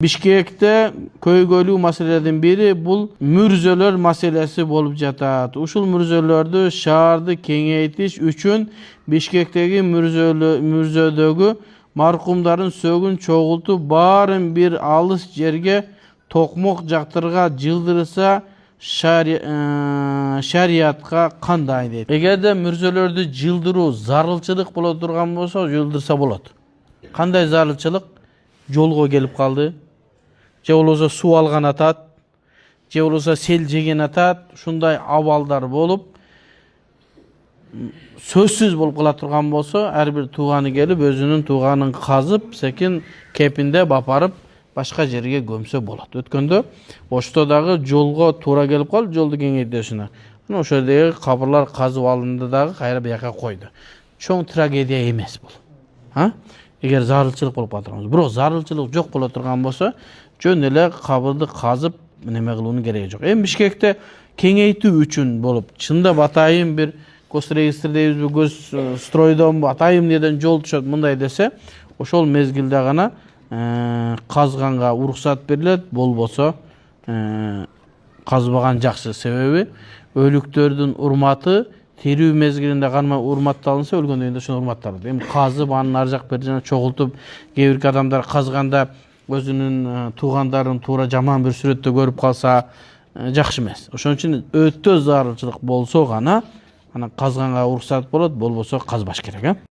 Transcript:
Bişkekte köygölүү maселелердин biri bul mürzeler maselesi bolup жатат. Ушул mürzelерди шаарды кеңейтиш үчүн Бишкектеги mürзедөгү маркумдардын сөгүн чогултуп баарын бир алыс жерге токмок жактырга жылдырса шариятка кандай дейт. Эгерде mürзелерди жылдыруу зарылчылык боло турган болсо, жылдырса болот. Кандай зарылчылык? Жолго келип калды. Же болбосо суу алган атат, же болбосо сел жеген атат, ушундай абалдар болуп сөзсүз болуп кала турган болсо, ар бир тууганы келип өзүнүн тууганын казып, секин кепинде бапарып башка жерге көмсө болот. Өткөндө ошто дагы жолго туура келип калып, жолду кеңейтүүсүнө. Мына ошол жердеги кабырлар казып алынды дагы кайра бияка койду. Чоң трагедия эмес бул. Эгер зарылчылык болуп калат. Бирок зарылчылык жок боло турган болсо, жөн эле кабырды казып неме кылуунун кереги жок. Эми Бишкекте кеңейтүү үчүн болуп, чындап атайын бир госрегистр дейбизби, көз стройдон атайын неден жол түшөт мындай десе, ошол мезгилде гана казганга уруксат берилет, болбосо казбаган жакшы. Себеби өлүктөрдүн урматы тирүү мезгилинде гана урматталынса, өлгөндөн кийин ошону урматталат. Эми казып анын ар жак бер жерине чогултуп, кээ бир адамдар казганда өзүнүн туугандарын туура жаман бир сүрөттө көрүп калса, жакшы эмес. Ошон үчүн өтө зарылчылык болсо гана анан казганга уруксат болот, болбосо казбаш керек.